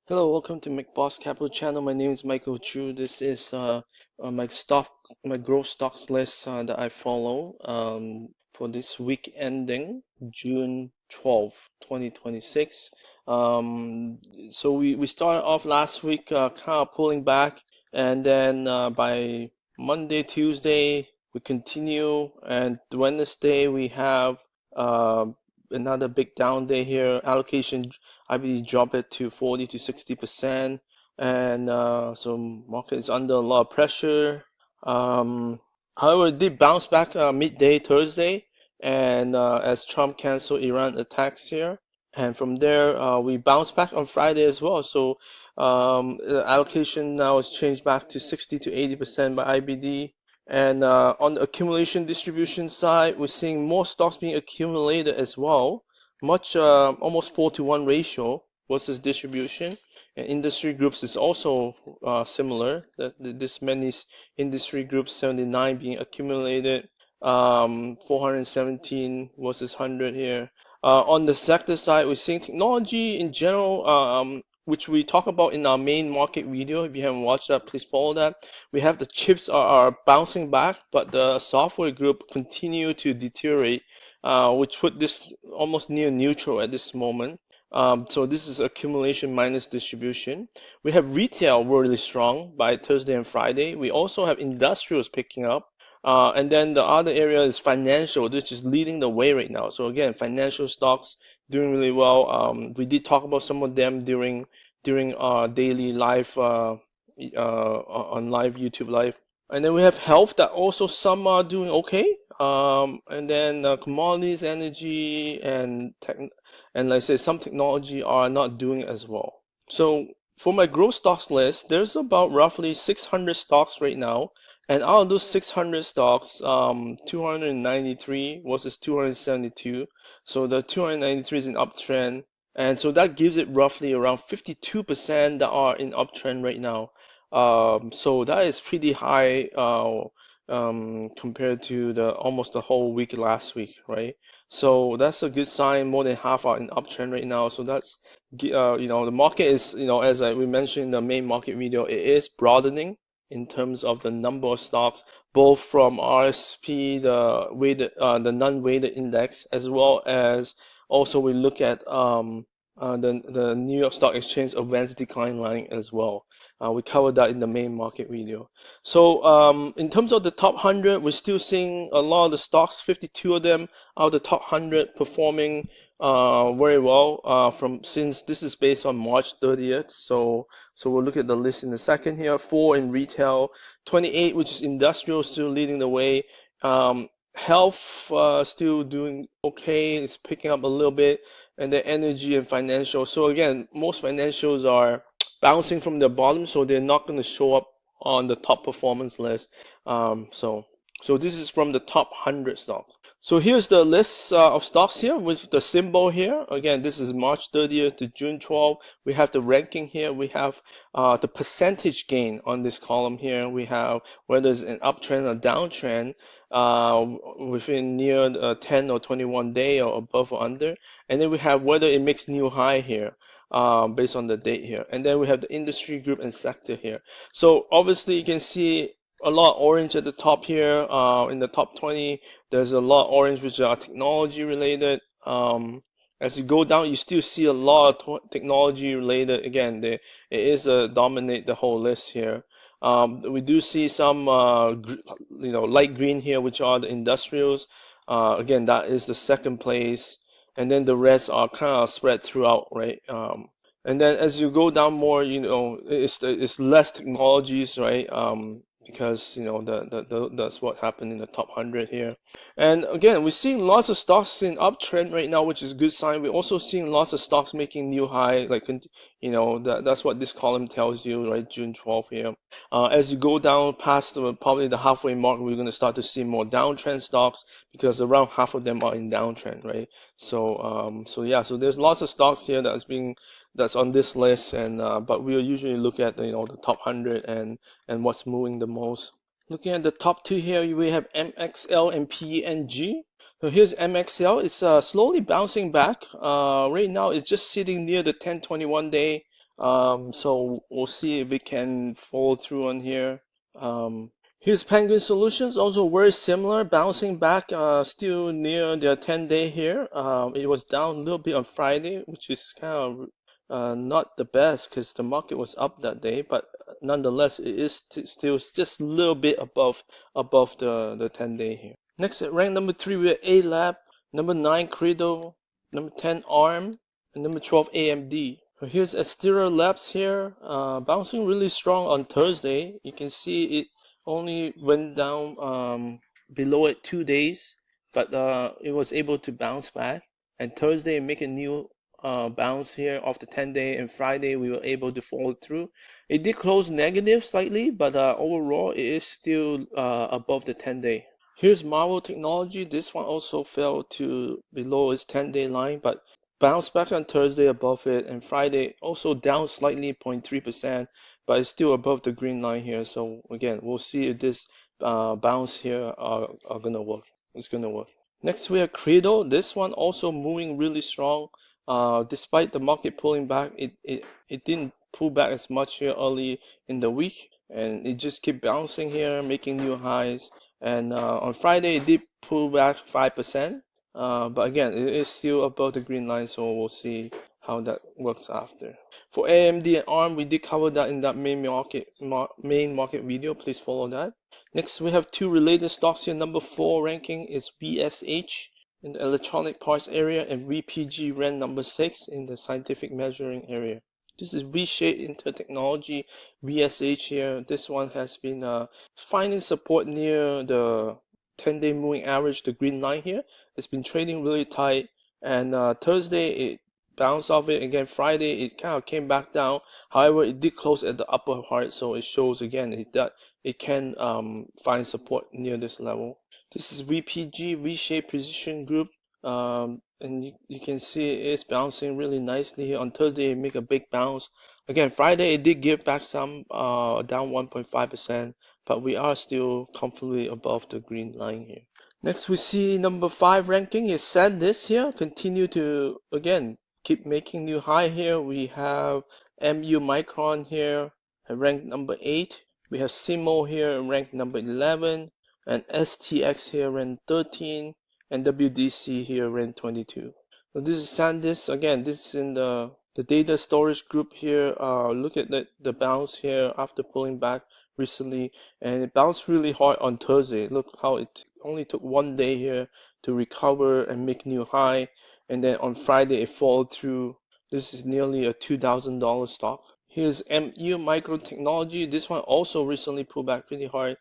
Hello, welcome to McBoss Capital Channel. My name is Michael Chu. This is my growth stocks list that I follow for this week ending June 12th, 2026. So we started off last week kind of pulling back, and then by Monday, Tuesday we continue, and Wednesday we have uh, another big down day here. Allocation I believe drop it to 40 to 60%, and so market is under a lot of pressure. Um, However, it did bounce back midday Thursday, and as Trump canceled Iran attacks here, and from there we bounced back on Friday as well. So the allocation now is changed back to 60 to 80% by IBD. And on the accumulation distribution side, we're seeing more stocks being accumulated as well, much almost 4-to-1 ratio versus distribution. And industry groups is also similar. This many industry groups, 79 being accumulated, 417 versus 100 here. On the sector side, we're seeing technology in general, which we talk about in our main market video. If you haven't watched that, please follow that. We have the chips are bouncing back, but the software group continue to deteriorate, which put this almost near neutral at this moment. So this is accumulation minus distribution. We have retail really strong by Thursday and Friday. We also have industrials picking up. And then the other area is financial, which is leading the way right now. So again, financial stocks doing really well. We did talk about some of them during our daily live on live YouTube live. And then we have health that also some are doing okay. And then commodities, energy, and like I said, some technology are not doing as well. So for my growth stocks list, there's about roughly 600 stocks right now. And out of those 600 stocks, 293 versus 272. So the 293 is an uptrend. And so that gives it roughly around 52% that are in uptrend right now. So that is pretty high compared to the almost the whole week last week, right? So that's a good sign. More than half are in uptrend right now. So that's the market is, as we mentioned in the main market video, it is broadening in terms of the number of stocks, both from RSP, the non-weighted index, as well as also we look at the New York Stock Exchange advanced decline line as well. We covered that in the main market video. So in terms of the top 100, we're still seeing a lot of the stocks, 52 of them out of the top 100 performing very well since this is based on March 30th. So we'll look at the list in a second here. 4 in retail, 28 which is industrial still leading the way. Health still doing okay, it's picking up a little bit, and then energy and financial. So again, most financials are bouncing from the bottom, so they're not going to show up on the top performance list. So this is from the top 100 stocks. So here's the list of stocks here with the symbol here. Again, this is March 30th to June 12th. We have the ranking here. We have the percentage gain on this column here. We have whether it's an uptrend or downtrend within near 10 or 21 day or above or under. And then we have whether it makes new high here. Based on the date here. And then we have the industry group and sector here. So obviously you can see a lot of orange at the top here. In the top 20, there's a lot of orange which are technology related. As you go down, you still see a lot of technology related. Again, it is dominate the whole list here. We do see some light green here, which are the industrials. Again, that is the second place. And then the rest are kind of spread throughout, right? And then as you go down more, it's less technologies, right? Because that's what happened in the top 100 here. And again, we're seeing lots of stocks in uptrend right now, which is a good sign. We're also seeing lots of stocks making new high, that's what this column tells you, right? June 12th here. As you go down past probably the halfway mark, we're going to start to see more downtrend stocks because around half of them are in downtrend, right? So there's lots of stocks here that's on this list, and but we'll usually look at the top 100 and what's moving the most. Looking at the top 2 here, we have MXL and PENG. So here's MXL. It's slowly bouncing back. Right now, it's just sitting near the 1021 day So we'll see if it can follow through on here. Here's Penguin Solutions, also very similar, bouncing back, still near the 10-day here. It was down a little bit on Friday, which is kind of not the best because the market was up that day, but nonetheless, it is still just a little bit above the 10-day here. Next, at rank number 3, we have ALAB, number 9, CRDO, number 10, ARM, and number 12, AMD. So here's Exterior Labs here, bouncing really strong on Thursday. You can see it only went down below it 2 days, but it was able to bounce back. And Thursday make a new bounce here off the 10-day, and Friday we were able to follow through. It did close negative slightly, but overall it is still above the 10-day. Here's Marvel Technology. This one also fell to below its 10-day line, but bounced back on Thursday above it, and Friday also down slightly 0.3%, but it's still above the green line here. So again, we'll see if this bounce here are gonna work. It's gonna work. Next we have CRDO. This one also moving really strong. Despite the market pulling back, it didn't pull back as much here early in the week, and it just kept bouncing here, making new highs. And on Friday, it did pull back 5%, but again, it is still above the green line, so we'll see how that works after. For AMD and ARM, we did cover that in that main market video. Please follow that. Next, we have two related stocks here. Number 4 ranking is VSH in the electronic parts area, and VPG ran number 6 in the scientific measuring area. This is V-shaped intertechnology, VSH here. This one has been finding support near the 10-day moving average, the green line here. It's been trading really tight, and Thursday it bounced off it again. Friday it kind of came back down. However, it did close at the upper part, so it shows again that it can find support near this level. This is VPG, V-shaped precision group. And you can see it's bouncing really nicely here. On Thursday, it make a big bounce. Again, Friday, it did give back some, down 1.5%, but we are still comfortably above the green line here. Next, we see number 5 ranking is SanDisk here. Continue to, again, keep making new high here. We have MU Micron here, ranked number 8. We have SIMO here, ranked number 11. And STX here, ranked 13. And WDC here, ranked 22. So this is SanDisk. Again, this is in the data storage group here. Look at the bounce here after pulling back recently, and it bounced really hard on Thursday. Look how it only took 1 day here to recover and make new high, and then on Friday it followed through. This is nearly a $2,000 stock. Here's MU Microtechnology. This one also recently pulled back pretty hard.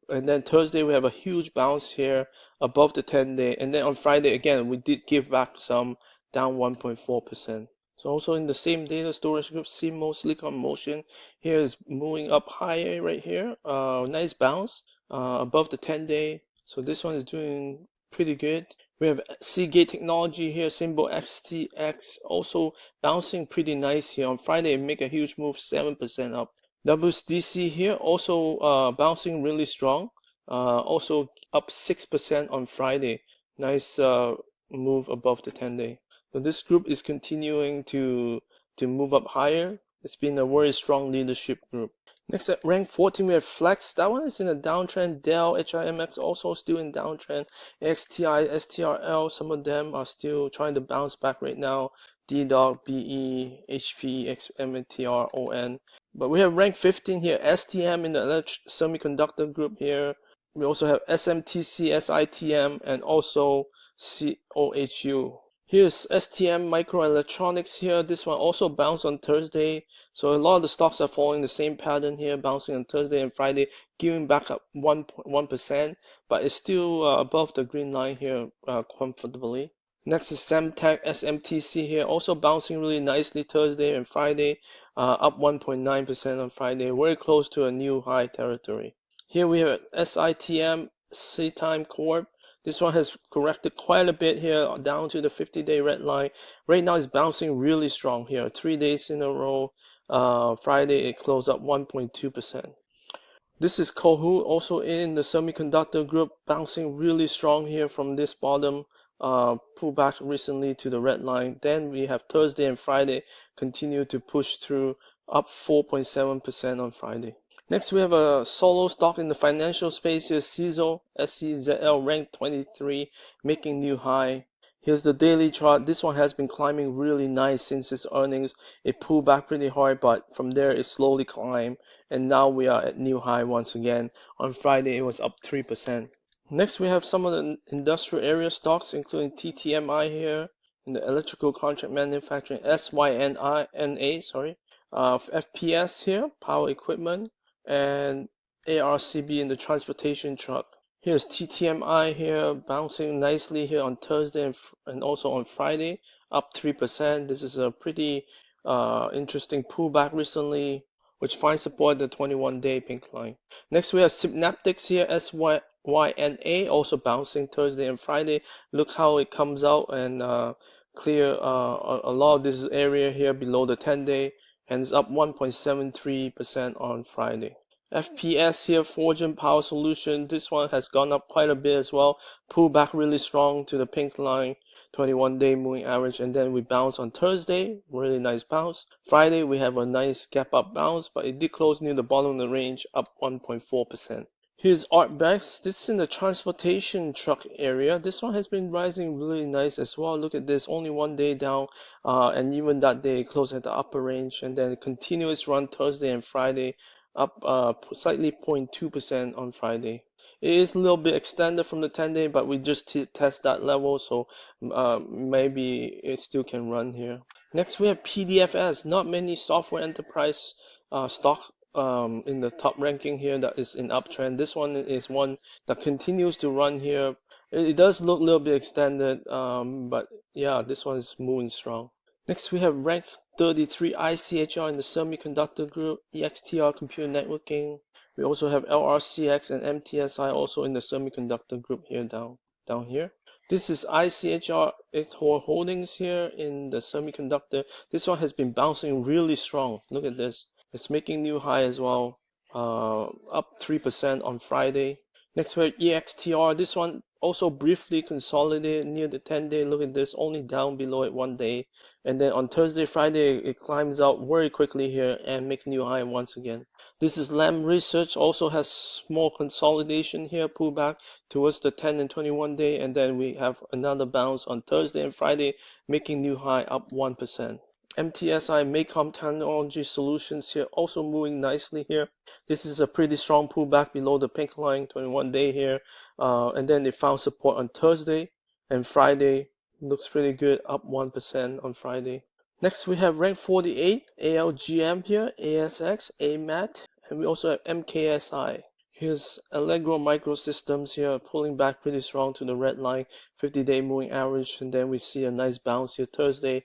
And then Thursday we have a huge bounce here above the 10-day, and then on Friday again we did give back some, down 1.4%. So also in the same data storage group, SIMO Silicon Motion here is moving up higher right here. Nice bounce above the 10-day. So this one is doing pretty good. We have Seagate Technology here, symbol XTX, also bouncing pretty nice here. On Friday it make a huge move, 7% up. WDC here also bouncing really strong, also up 6% on Friday. Nice move above the 10-day. So this group is continuing to move up higher. It's been a very strong leadership group. Next at rank 14 we have Flex. That one is in a downtrend. Dell, HIMX also still in downtrend. XTI, STRL, some of them are still trying to bounce back right now. DDOG, BE, HP, XMTR, ON. But we have rank 15 here, STM in the Semiconductor group here. We also have SMTC, SITM, and also COHU. Here's STM Microelectronics here. This one also bounced on Thursday. So a lot of the stocks are following the same pattern here, bouncing on Thursday and Friday, giving back up 1%, but it's still above the green line here comfortably. Next is Semtech, SMTC here, also bouncing really nicely Thursday and Friday, up 1.9% on Friday, very close to a new high territory. Here we have SITM, SITM Corp. This one has corrected quite a bit here, down to the 50-day red line. Right now it's bouncing really strong here, 3 days in a row. Friday it closed up 1.2%. This is COHU, also in the semiconductor group, bouncing really strong here from this bottom. pull back recently to the red line. Then we have Thursday and Friday continue to push through, up 4.7% on Friday. Next, we have a solo stock in the financial space here, SEZL, SEZL ranked 23, making new high. Here's the daily chart. This one has been climbing really nice since its earnings. It pulled back pretty hard, but from there it slowly climbed, and now we are at new high once again. On Friday, it was up 3%. Next, we have some of the industrial area stocks, including TTMI here, in the electrical contract manufacturing, SYNA, sorry, FPS here, power equipment, and ARCB in the transportation truck. Here's TTMI here, bouncing nicely here on Thursday and also on Friday, up 3%. This is a pretty interesting pullback recently, which finds support at the 21-day pink line. Next, we have Synaptics here, SYNA, also bouncing Thursday and Friday. Look how it comes out and clear a lot of this area here below the 10-day, and it's up 1.73% on Friday. FPS here, Forgent Power Solution. This one has gone up quite a bit as well. Pull back really strong to the pink line, 21-day moving average, and then we bounce on Thursday, really nice bounce. Friday we have a nice gap up bounce, but it did close near the bottom of the range, up 1.4%. Here's ARCB. This is in the transportation truck area. This one has been rising really nice as well. Look at this, only one day down, and even that day it closed at the upper range, and then continuous run Thursday and Friday, up slightly 0.2% on Friday. It is a little bit extended from the 10-day, but we just test that level, so maybe it still can run here. Next, we have PDFS. Not many software enterprise stock in the top ranking here that is in uptrend. This one is one that continues to run here. It does look a little bit extended, but yeah, this one is moving strong. Next, we have rank 33 ICHR in the Semiconductor group, EXTR computer networking. We also have LRCX and MTSI also in the Semiconductor group here down here. This is ICHR holdings here in the Semiconductor. This one has been bouncing really strong. Look at this. It's making new high as well, up 3% on Friday. Next, we have EXTR. This one also briefly consolidated near the 10-day. Look at this, only down below it one day. And then on Thursday, Friday, it climbs out very quickly here and make new high once again. This is Lam Research, also has small consolidation here, pullback towards the 10 and 21 day. And then we have another bounce on Thursday and Friday, making new high, up 1%. MTSI, Macom Technology Solutions here, also moving nicely here. This is a pretty strong pullback below the pink line, 21 day here. And then it found support on Thursday and Friday. Looks pretty good, up 1% on Friday. Next, we have rank 48, ALGM here, ASX, AMAT, and we also have MKSI. Here's Allegro Microsystems here, pulling back pretty strong to the red line, 50-day moving average, and then we see a nice bounce here Thursday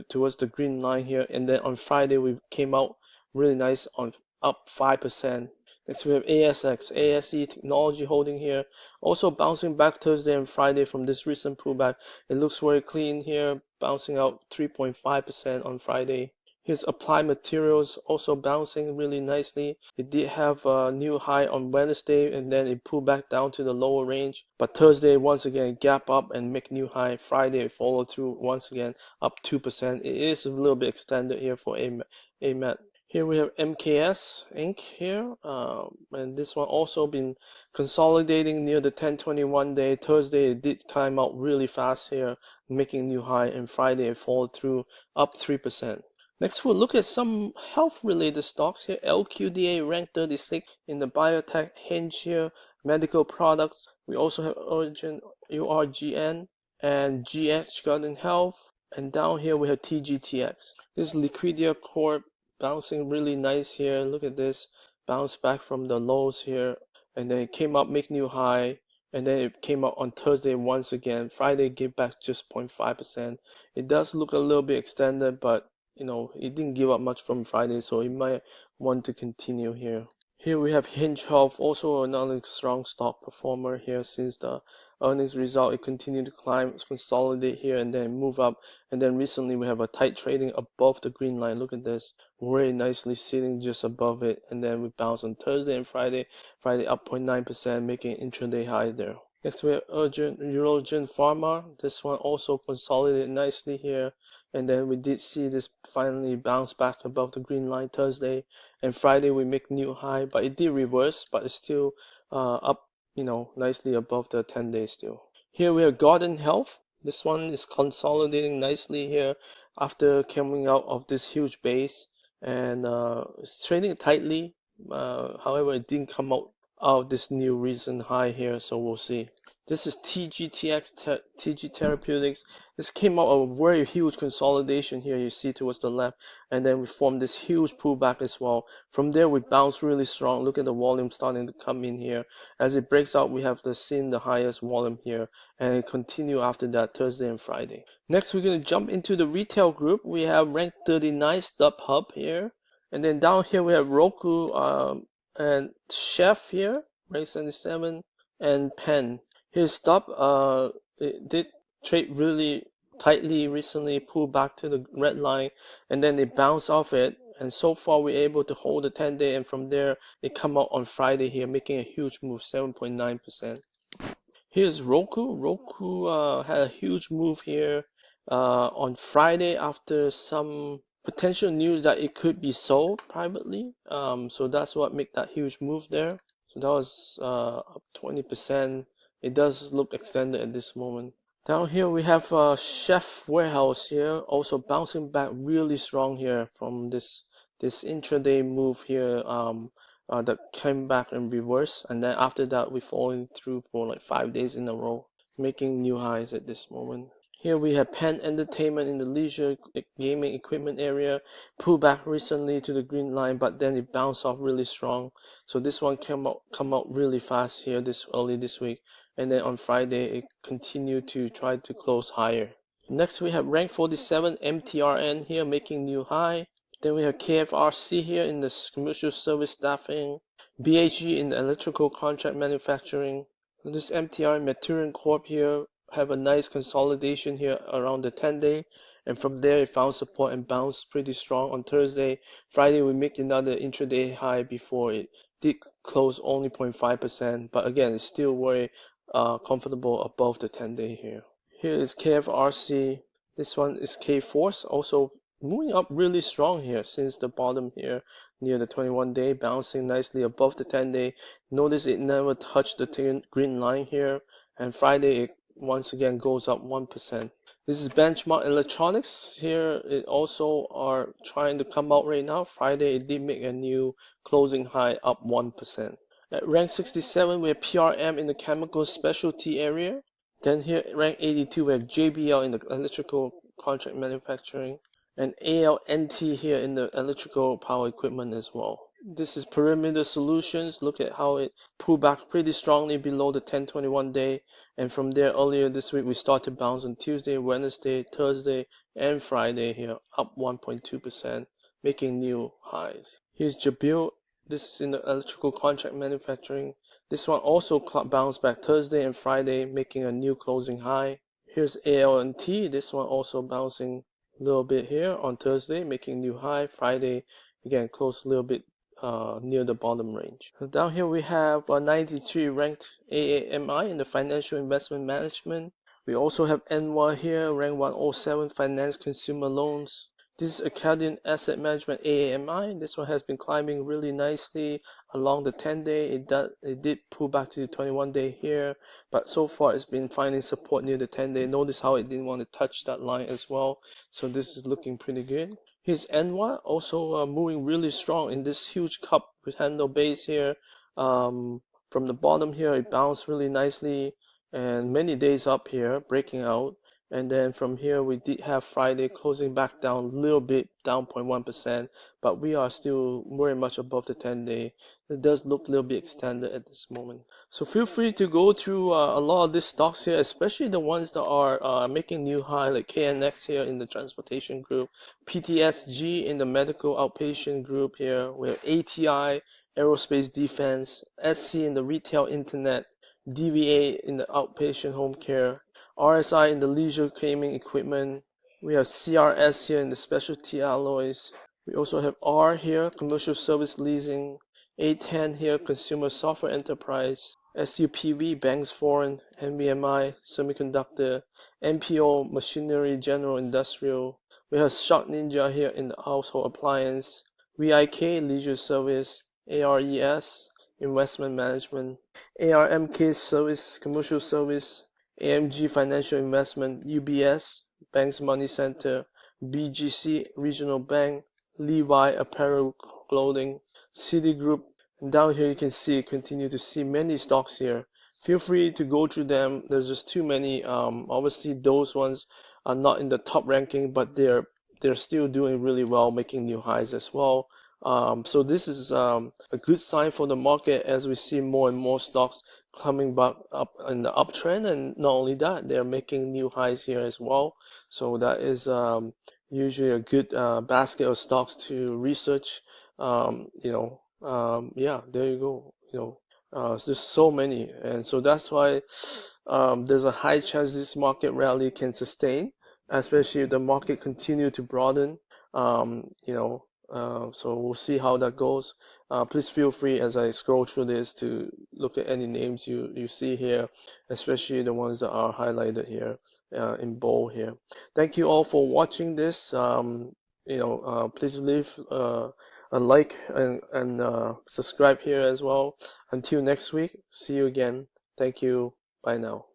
towards the green line here, and then on Friday we came out really nice on up 5%. Next, we have ASX, ASE Technology holding here, also bouncing back Thursday and Friday from this recent pullback. It looks very clean here, bouncing out 3.5% on Friday. Here's Applied Materials, also bouncing really nicely. It did have a new high on Wednesday, and then it pulled back down to the lower range. But Thursday, once again, gap up and make new high. Friday, it followed through once again, up 2%. It is a little bit extended here for AMAT. Here we have MKS Inc. here, and this one also been consolidating near the 10-21 day. Thursday it did climb out really fast here, making new high, and Friday it followed through, up 3%. Next, we'll look at some health-related stocks here. LQDA ranked 36 in the Biotech, Hinge here, medical products. We also have Origin, URGN, and GH Garden Health, and down here we have TGTX. This is Liquidia Corp, bouncing really nice here. Look at this, bounce back from the lows here, and then it came up, make new high, and then it came up on Thursday once again. Friday gave back just 0.5%. It does look a little bit extended, but you know, it didn't give up much from Friday, so it might want to continue here. Here we have Hinge Health, also another strong stock performer here since the earnings result. It continued to climb, consolidate here, and then move up. And then recently we have a tight trading above the green line. Look at this, very nicely sitting just above it. And then we bounce on Thursday and Friday. Friday up 0.9%, making intraday high there. Next we have Urgent Pharma. This one also consolidated nicely here. And then we did see this finally bounce back above the green line Thursday. And Friday we make new high, but it did reverse, but it's still up, nicely above the 10-day still. Here we have Garden Health. This one is consolidating nicely here after coming out of this huge base. And it's trading tightly. However, it didn't come out of this new recent high here, so we'll see. This is TG Therapeutics. This came out of a very huge consolidation here, you see towards the left, and then we formed this huge pullback as well. From there, we bounced really strong. Look at the volume starting to come in here. As it breaks out, we have seen the highest volume here, and it continue after that Thursday and Friday. Next, we're going to jump into the retail group. We have rank 39 StubHub here, and then down here we have Roku and Chef here, rank 77, and PENG. Here's Stub. It did trade really tightly recently, pulled back to the red line, and then it bounced off it. And so far, we're able to hold the 10-day, and from there, it come out on Friday here, making a huge move, 7.9%. Here's Roku. Roku had a huge move here on Friday after some potential news that it could be sold privately. So that's what made that huge move there. So that was up 20%. It does look extended at this moment. Down here we have Chef Warehouse here, also bouncing back really strong here from this intraday move here that came back in reverse, and then after that we falling through for like 5 days in a row, making new highs at this moment. Here we have Penn Entertainment in the leisure gaming equipment area, pulled back recently to the green line, but then it bounced off really strong. So this one come out really fast here early this week, and then on Friday it continued to try to close higher. Next we have rank 47 MTRN here making new high. Then we have KFRC here in the commercial service staffing, BHG in the electrical contract manufacturing. This MTR Maturin Corp here have a nice consolidation here around the 10-day, and from there it found support and bounced pretty strong on Thursday. Friday we make another intraday high before it did close only 0.5%, but again it's still very comfortable above the 10-day here. Here is KFRC. This one is K-Force, also moving up really strong here since the bottom here near the 21-day, bouncing nicely above the 10-day. Notice it never touched the green line here, and Friday it once again goes up 1%. This is Benchmark Electronics. Here it also are trying to come out right now. Friday it did make a new closing high, up 1%. At rank 67 we have PRM in the chemical specialty area. Then here at rank 82 we have JBL in the electrical contract manufacturing, and ALNT here in the electrical power equipment as well. This is Perimeter Solutions. Look at how it pulled back pretty strongly below the 1021 day, and from there earlier this week we started to bounce on Tuesday, Wednesday, Thursday, and Friday here, up 1.2%, making new highs. Here's Jabil. This is in the electrical contract manufacturing. This one also bounced back Thursday and Friday, making a new closing high. Here's ALNT. This one also bouncing a little bit here on Thursday, making new high. Friday again closed a little bit near the bottom range. So down here we have 93 ranked AAMI in the financial investment management. We also have NY here, rank 107 finance consumer loans. This is Acadian Asset Management AAMI. This one has been climbing really nicely along the 10-day. It did pull back to the 21-day here, but so far it's been finding support near the 10-day. Notice how it didn't want to touch that line as well. So this is looking pretty good. Here's NY, also moving really strong in this huge cup with handle base here. From the bottom here, it bounced really nicely and many days up here, breaking out. And then from here we did have Friday closing back down a little bit, down 0.1%, but we are still very much above the 10-day. It does look a little bit extended at this moment. So feel free to go through a lot of these stocks here, especially the ones that are making new high, like KNX here in the transportation group, PTSG in the medical outpatient group here, we have ATI, aerospace defense, SC in the retail internet, DVA in the outpatient home care, RSI in the leisure gaming equipment. We have CRS here in the specialty alloys. We also have R here, commercial service leasing. A10 here, consumer software enterprise. SUPV, Banks Foreign, NVMI, Semiconductor, NPO, Machinery, General Industrial. We have Shark Ninja here in the Household Appliance, VIK, Leisure Service, ARES, Investment Management, ARMK Service, Commercial Service, AMG Financial Investment, UBS, Banks Money Center, BGC Regional Bank, Levi Apparel Clothing, Citigroup. And down here you can continue to see many stocks here. Feel free to go through them. There's just too many. Obviously those ones are not in the top ranking, but they're still doing really well, making new highs as well. So this is a good sign for the market as we see more and more stocks coming back up in the uptrend, and not only that, they're making new highs here as well. So that is usually a good basket of stocks to research. Yeah, there you go. There's so many, and so that's why there's a high chance this market rally can sustain, especially if the market continue to broaden. So we'll see how that goes. Please feel free as I scroll through this to look at any names you see here, especially the ones that are highlighted here in bold here. Thank you all for watching this. Please leave a like and subscribe here as well. Until next week, see you again. Thank you. Bye now.